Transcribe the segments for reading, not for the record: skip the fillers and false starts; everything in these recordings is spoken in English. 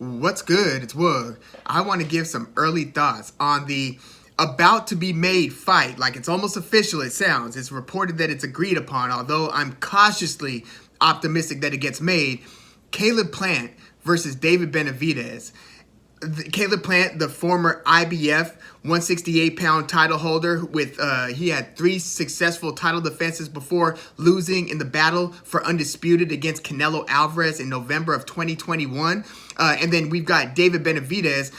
What's good? It's Woog. I want to give some early thoughts on the about to be made fight. Like, it's almost official, it sounds. It's reported that it's agreed upon, although I'm cautiously optimistic that it gets made. Caleb Plant versus David Benavidez. Caleb Plant, the former IBF 168-pound title holder, he had 3 successful title defenses before losing in the battle for undisputed against Canelo Alvarez in November of 2021. And then we've got David Benavidez,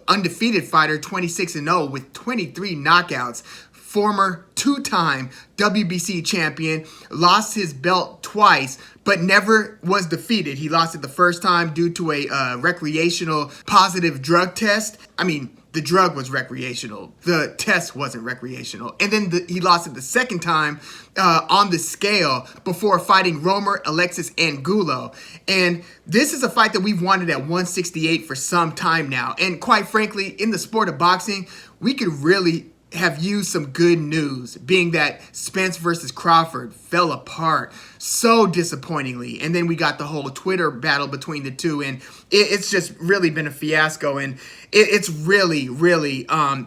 undefeated fighter, 26-0 with 23 knockouts. Former 2-time WBC champion, lost his belt twice, but never was defeated. He lost it the first time due to a recreational positive drug test. I mean, the drug was recreational. The test wasn't recreational. And then he lost it the second time on the scale before fighting Romer Alexis Angulo. And this is a fight that we've wanted at 168 for some time now. And quite frankly, in the sport of boxing, we could really have used some good news, being that Spence versus Crawford fell apart so disappointingly. And then we got the whole Twitter battle between the two, and it's just really been a fiasco. And it's really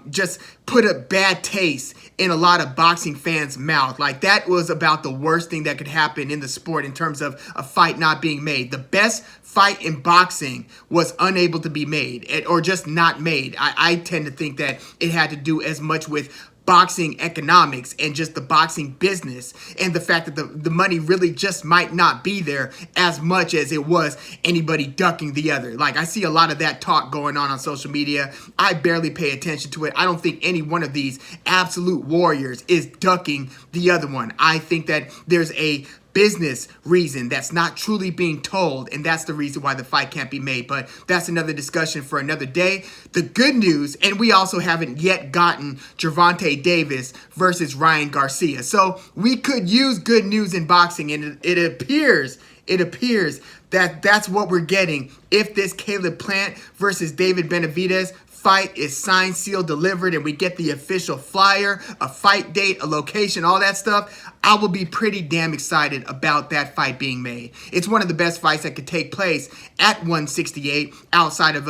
just put a bad taste in a lot of boxing fans' mouth. Like, that was about the worst thing that could happen in the sport in terms of a fight not being made. The best fight in boxing was unable to be made, or just not made. I tend to think that it had to do as much with boxing economics and just the boxing business, and the fact that the money really just might not be there as much as it was anybody ducking the other. Like, I see a lot of that talk going on social media. I barely pay attention to it. I don't think any one of these absolute warriors is ducking the other one. I think that there's a business reason that's not truly being told, and that's the reason why the fight can't be made. But that's another discussion for another day. The good news, and we also haven't yet gotten Gervonta Davis versus Ryan Garcia, so we could use good news in boxing, and it appears that that's what we're getting if this Caleb Plant versus David Benavidez fight is signed, sealed, delivered, and we get the official flyer, a fight date, a location, all that stuff. I will be pretty damn excited about that fight being made. It's one of the best fights that could take place at 168 outside of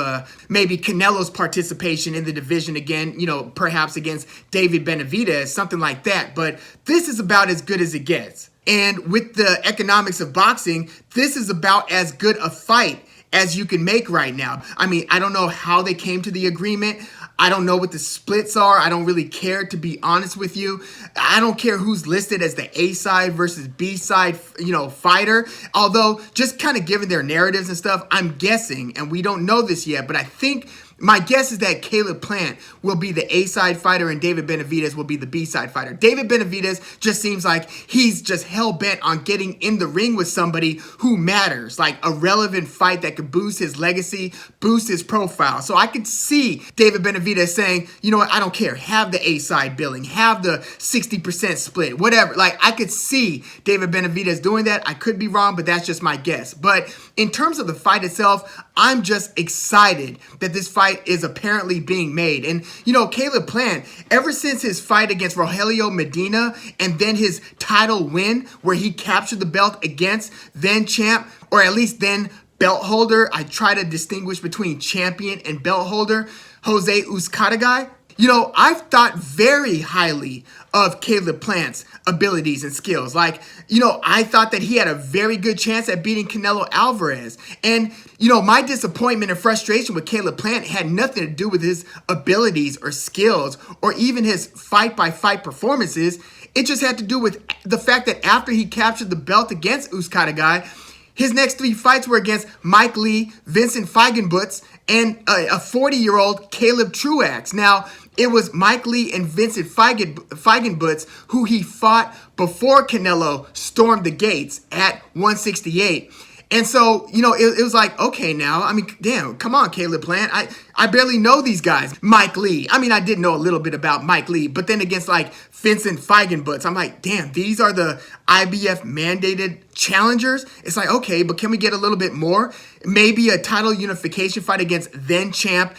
maybe Canelo's participation in the division again, perhaps against David Benavidez, something like that. But this is about as good as it gets. And with the economics of boxing, this is about as good a fight as you can make right now. I mean, I don't know how they came to the agreement. I don't know what the splits are. I don't really care, to be honest with you. I don't care who's listed as the A side versus B side, fighter. Although, just kind of given their narratives and stuff, I'm guessing, and we don't know this yet, but I think my guess is that Caleb Plant will be the A-side fighter and David Benavidez will be the B-side fighter. David Benavidez just seems like he's just hell-bent on getting in the ring with somebody who matters, like a relevant fight that could boost his legacy, boost his profile. So I could see David Benavidez saying, you know what, I don't care. Have the A-side billing. Have the 60% split, whatever. Like, I could see David Benavidez doing that. I could be wrong, but that's just my guess. But in terms of the fight itself, I'm just excited that this fight is apparently being made. And, Caleb Plant, ever since his fight against Rogelio Medina and then his title win where he captured the belt against then champ, or at least then belt holder, I try to distinguish between champion and belt holder, Jose Uzcategui. I've thought very highly of Caleb Plant's abilities and skills. Like, I thought that he had a very good chance at beating Canelo Alvarez. And, my disappointment and frustration with Caleb Plant had nothing to do with his abilities or skills or even his fight-by-fight performances. It just had to do with the fact that after he captured the belt against Uzcategui, his next 3 fights were against Mike Lee, Vincent Feigenbutz, and a 40-year-old Caleb Truax. Now, it was Mike Lee and Vincent Feigenbutz who he fought before Canelo stormed the gates at 168. And so, it was like, okay, now, I mean, damn, come on, Caleb Plant. I barely know these guys. Mike Lee. I mean, I did know a little bit about Mike Lee, but then against like Vincent Feigenbutz, I'm like, damn, these are the IBF mandated challengers. It's like, okay, but can we get a little bit more? Maybe a title unification fight against then champ,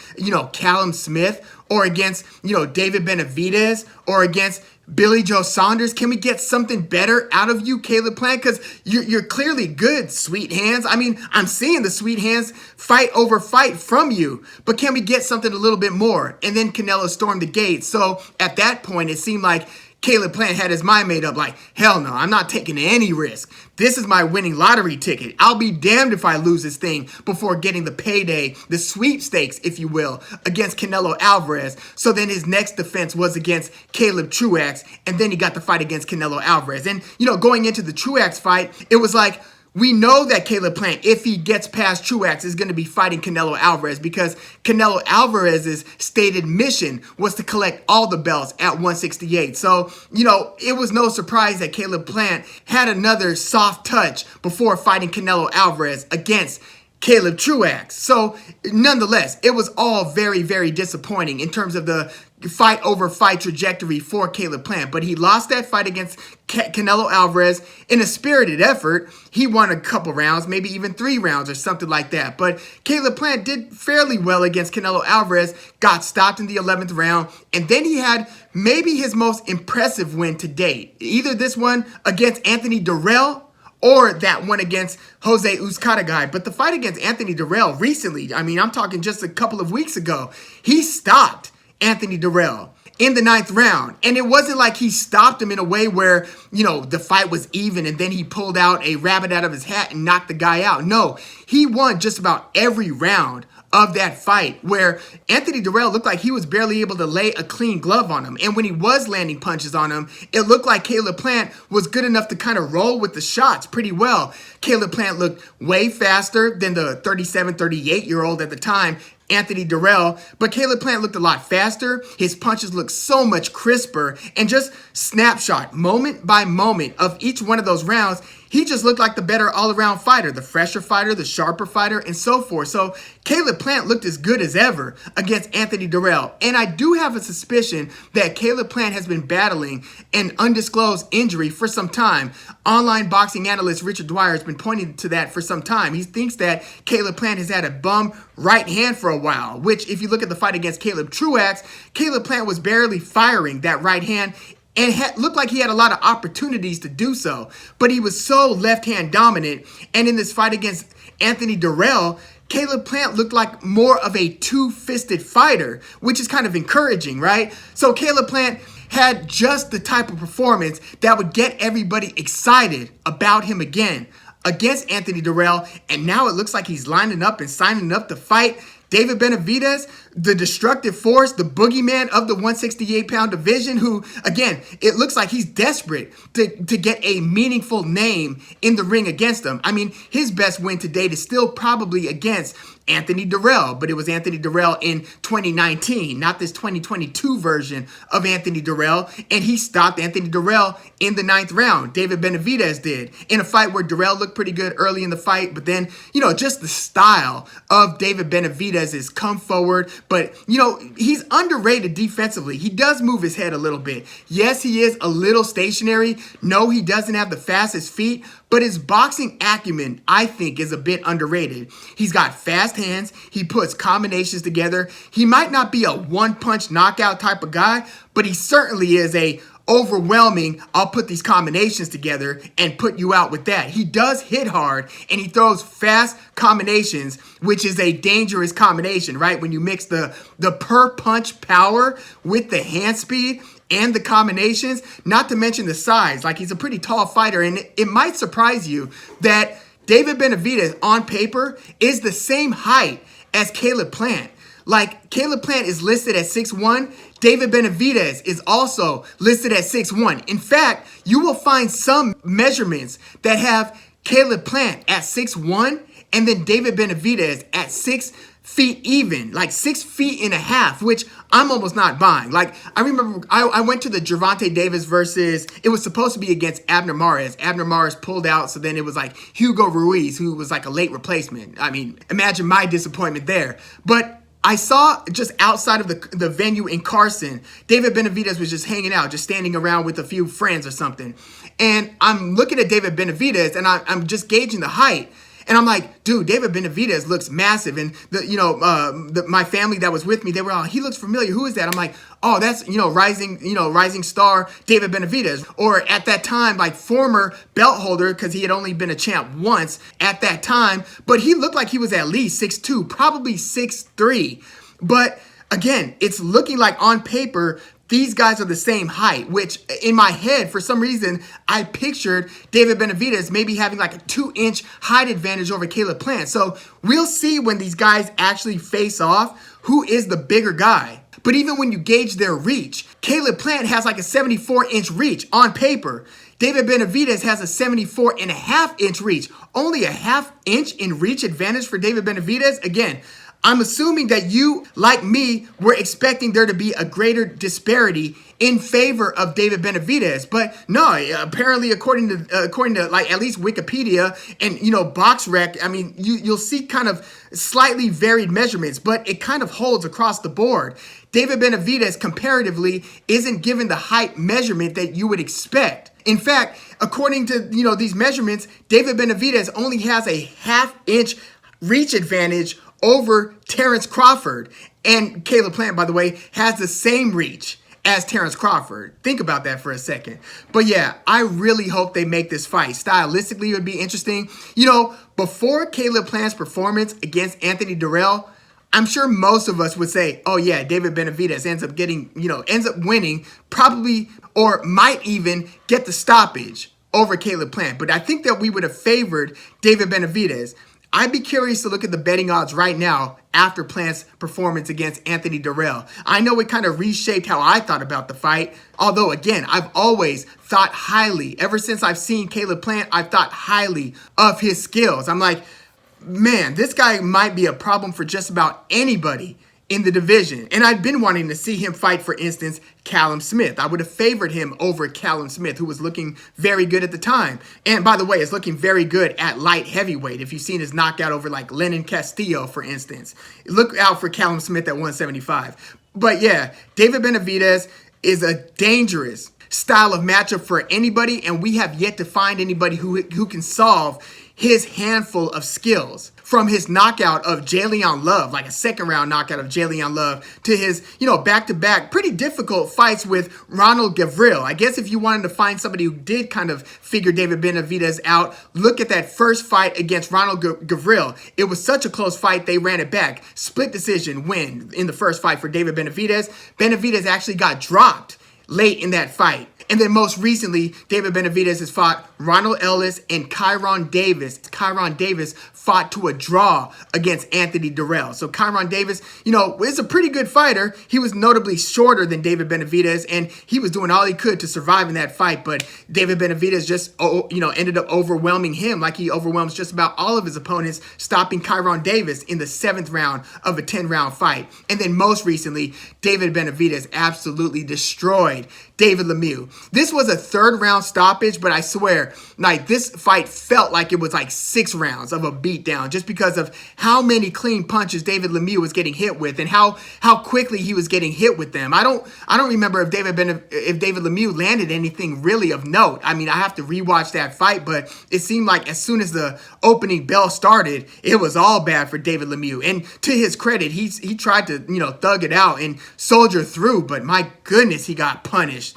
Callum Smith, or against, David Benavidez, or against Billy Joe Saunders? Can we get something better out of you, Caleb Plant? Because you're clearly good, sweet hands. I mean, I'm seeing the sweet hands fight over fight from you, but can we get something a little bit more? And then Canelo stormed the gate. So at that point, it seemed like Caleb Plant had his mind made up like, hell no, I'm not taking any risk. This is my winning lottery ticket. I'll be damned if I lose this thing before getting the payday, the sweepstakes, if you will, against Canelo Alvarez. So then his next defense was against Caleb Truax, and then he got the fight against Canelo Alvarez. And, going into the Truax fight, it was like, we know that Caleb Plant, if he gets past Truax, is going to be fighting Canelo Alvarez because Canelo Alvarez's stated mission was to collect all the belts at 168. So, it was no surprise that Caleb Plant had another soft touch before fighting Canelo Alvarez against Caleb Truax. So, nonetheless, it was all very, very disappointing in terms of the fight over fight trajectory for Caleb Plant. But he lost that fight against Canelo Alvarez in a spirited effort. He won a couple rounds, maybe even 3 rounds or something like that. But Caleb Plant did fairly well against Canelo Alvarez, got stopped in the 11th round, and then he had maybe his most impressive win to date. Either this one against Anthony Durrell or that one against Jose Uzcategui. But the fight against Anthony Durrell recently, I'm talking just a couple of weeks ago, he stopped Anthony Durrell in the 9th round. And it wasn't like he stopped him in a way where, the fight was even and then he pulled out a rabbit out of his hat and knocked the guy out. No, he won just about every round of that fight where Anthony Durrell looked like he was barely able to lay a clean glove on him. And when he was landing punches on him, it looked like Caleb Plant was good enough to kind of roll with the shots pretty well. Caleb Plant looked way faster than the 37, 38-year-old at the time, Anthony Durrell, but Caleb Plant looked a lot faster. His punches looked so much crisper, and just snapshot, moment by moment of each one of those rounds, he just looked like the better all-around fighter, the fresher fighter, the sharper fighter, and so forth. So Caleb Plant looked as good as ever against Anthony Durrell. And I do have a suspicion that Caleb Plant has been battling an undisclosed injury for some time. Online boxing analyst Richard Dwyer has been pointing to that for some time. He thinks that Caleb Plant has had a bum right hand for a while, which if you look at the fight against Caleb Truax, Caleb Plant was barely firing that right hand and looked like he had a lot of opportunities to do so. But he was so left-hand dominant. And in this fight against Anthony Durrell, Caleb Plant looked like more of a two-fisted fighter, which is kind of encouraging, right? So Caleb Plant had just the type of performance that would get everybody excited about him again against Anthony Durrell. And now it looks like he's lining up and signing up to fight David Benavidez, the destructive force, the boogeyman of the 168-pound division, who, again, it looks like he's desperate to get a meaningful name in the ring against him. His best win to date is still probably against Anthony Durrell, but it was Anthony Durrell in 2019, not this 2022 version of Anthony Durrell, and he stopped Anthony Durrell in the 9th round. David Benavidez did, in a fight where Durrell looked pretty good early in the fight, but then, just the style of David Benavidez's come forward, but, he's underrated defensively. He does move his head a little bit. Yes, he is a little stationary. No, he doesn't have the fastest feet, but his boxing acumen, I think, is a bit underrated. He's got fast hands. He puts combinations together. He might not be a one-punch knockout type of guy, but he certainly is a overwhelming, I'll put these combinations together and put you out with that. He does hit hard, and he throws fast combinations, which is a dangerous combination, right? When you mix the per punch power with the hand speed and the combinations, not to mention the size. Like, he's a pretty tall fighter, and it might surprise you that David Benavidez on paper is the same height as Caleb Plant. Like, Caleb Plant is listed at 6'1". David Benavidez is also listed at 6'1". In fact, you will find some measurements that have Caleb Plant at 6'1", and then David Benavidez at 6 feet even, like 6 feet and a half, which I'm almost not buying. Like, I remember I went to the Gervonta Davis versus, it was supposed to be against Abner Mares. Abner Mares pulled out, so then it was like Hugo Ruiz, who was like a late replacement. Imagine my disappointment there. But I saw just outside of the venue in Carson, David Benavidez was just hanging out, just standing around with a few friends or something. And I'm looking at David Benavidez, and I'm just gauging the height. And I'm like, dude, David Benavidez looks massive. And my family that was with me, they were all, he looks familiar. Who is that? I'm like, oh, that's, rising star David Benavidez. Or at that time, like former belt holder, because he had only been a champ once at that time. But he looked like he was at least 6'2", probably 6'3". But again, it's looking like on paper, these guys are the same height, which in my head, for some reason, I pictured David Benavidez maybe having like a 2-inch height advantage over Caleb Plant. So we'll see when these guys actually face off who is the bigger guy. But even when you gauge their reach, Caleb Plant has like a 74-inch reach on paper. David Benavidez has a 74.5-inch reach. Only a half inch in reach advantage for David Benavidez. Again, I'm assuming that you, like me, were expecting there to be a greater disparity in favor of David Benavidez, but no. Apparently, according to like at least Wikipedia and BoxRec, I mean, you'll see kind of slightly varied measurements, but it kind of holds across the board. David Benavidez comparatively isn't given the height measurement that you would expect. In fact, according to these measurements, David Benavidez only has a half-inch reach advantage over Terrence Crawford. And Caleb Plant, by the way, has the same reach as Terrence Crawford. Think about that for a second. But yeah, I really hope they make this fight. Stylistically, it would be interesting. Before Caleb Plant's performance against Anthony Durrell, I'm sure most of us would say, oh yeah, David Benavidez ends up winning, probably, or might even get the stoppage over Caleb Plant. But I think that we would have favored David Benavidez. I'd be curious to look at the betting odds right now after Plant's performance against Anthony Durrell. I know it kind of reshaped how I thought about the fight. Although, again, I've always thought highly. Ever since I've seen Caleb Plant, I've thought highly of his skills. I'm like, man, this guy might be a problem for just about anybody in the division. And I'd been wanting to see him fight, for instance, Callum Smith. I would have favored him over Callum Smith, who was looking very good at the time. And by the way, is looking very good at light heavyweight. If you've seen his knockout over like Lenin Castillo, for instance. Look out for Callum Smith at 175. But yeah, David Benavidez is a dangerous style of matchup for anybody, and we have yet to find anybody who can solve his handful of skills. From his knockout of Jalen Love, like a second-round knockout of Jalen Love, to his, back-to-back pretty difficult fights with Ronald Gavril. I guess if you wanted to find somebody who did kind of figure David Benavidez out, look at that first fight against Ronald Gavril. It was such a close fight, they ran it back. Split decision win in the first fight for David Benavidez. Benavidez actually got dropped late in that fight. And then most recently, David Benavidez has fought Ronald Ellis and Kyron Davis. Kyron Davis fought to a draw against Anthony Durrell. So Kyron Davis, is a pretty good fighter. He was notably shorter than David Benavidez, and he was doing all he could to survive in that fight. But David Benavidez just, ended up overwhelming him like he overwhelms just about all of his opponents, stopping Kyron Davis in the 7th round of a 10-round fight. And then most recently, David Benavidez absolutely destroyed David Lemieux. This was a 3rd-round stoppage, but I swear, like, this fight felt like it was like 6 rounds of a beatdown just because of how many clean punches David Lemieux was getting hit with and how quickly he was getting hit with them. I don't remember if David Lemieux landed anything really of note. I mean, I have to rewatch that fight, but it seemed like as soon as the opening bell started, it was all bad for David Lemieux. And to his credit, he tried to, thug it out and soldier through, but my goodness, he got punished.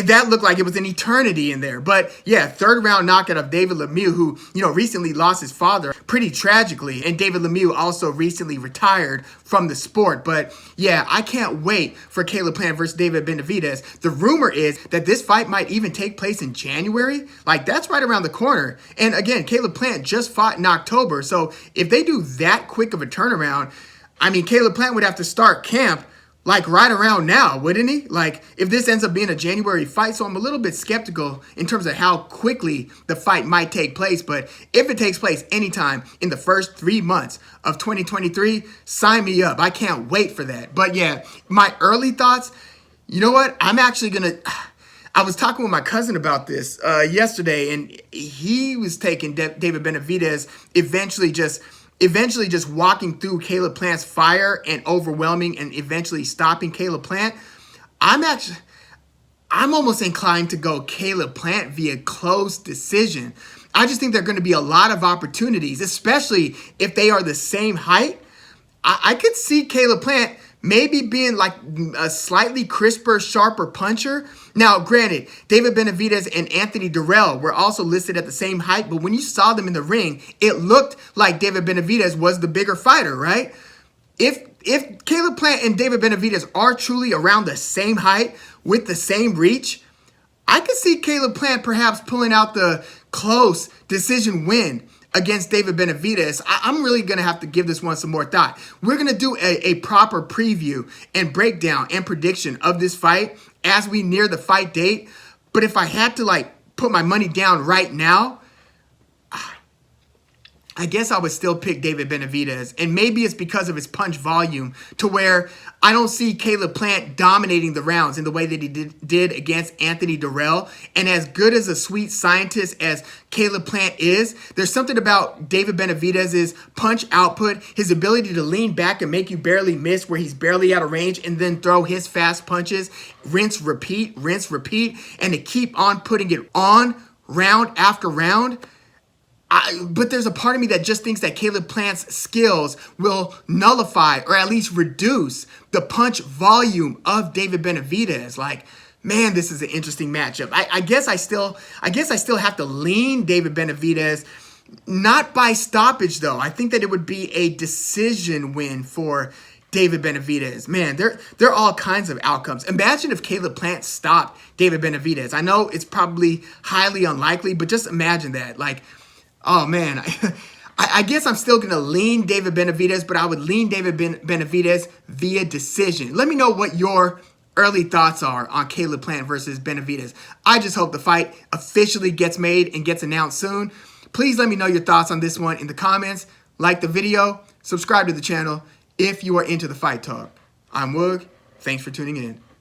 That looked like it was an eternity in there. But yeah, 3rd-round knockout of David Lemieux, who, recently lost his father pretty tragically. And David Lemieux also recently retired from the sport. But yeah, I can't wait for Caleb Plant versus David Benavidez. The rumor is that this fight might even take place in January. Like, that's right around the corner. And again, Caleb Plant just fought in October. So if they do that quick of a turnaround, I mean, Caleb Plant would have to start camp like right around now, wouldn't he? Like, if this ends up being a January fight. So I'm a little bit skeptical in terms of how quickly the fight might take place. But if it takes place anytime in the first 3 months of 2023, sign me up. I can't wait for that. But yeah, my early thoughts, you know what? I'm actually going to... I was talking with my cousin about this yesterday, and he was taking David Benavidez eventually just walking through Caleb Plant's fire and overwhelming and eventually stopping Caleb Plant. I'm almost inclined to go Caleb Plant via close decision. I just think there are going to be a lot of opportunities, especially if they are the same height. I could see Caleb Plant maybe being like a slightly crisper, sharper puncher. Now, granted, David Benavidez and Anthony Durrell were also listed at the same height, but when you saw them in the ring, it looked like David Benavidez was the bigger fighter, right? If Caleb Plant and David Benavidez are truly around the same height with the same reach, I could see Caleb Plant perhaps pulling out the close decision win against David Benavidez. I'm really going to have to give this one some more thought. We're going to do a proper preview and breakdown and prediction of this fight as we near the fight date. But if I had to like put my money down right now, I guess I would still pick David Benavidez, and maybe it's because of his punch volume to where I don't see Caleb Plant dominating the rounds in the way that he did against Anthony Durrell. And as good as a sweet scientist as Caleb Plant is, there's something about David Benavidez's punch output, his ability to lean back and make you barely miss where he's barely out of range and then throw his fast punches, rinse, repeat, and to keep on putting it on round after round. But there's a part of me that just thinks that Caleb Plant's skills will nullify or at least reduce the punch volume of David Benavidez. Like, man, this is an interesting matchup. I guess I still have to lean David Benavidez, not by stoppage though. I think that it would be a decision win for David Benavidez. Man, there are all kinds of outcomes. Imagine if Caleb Plant stopped David Benavidez. I know it's probably highly unlikely, but just imagine that. Like, oh, man, I guess I'm still going to lean David Benavidez, but I would lean David Benavidez via decision. Let me know what your early thoughts are on Caleb Plant versus Benavidez. I just hope the fight officially gets made and gets announced soon. Please let me know your thoughts on this one in the comments. Like the video, subscribe to the channel if you are into the fight talk. I'm Woog. Thanks for tuning in.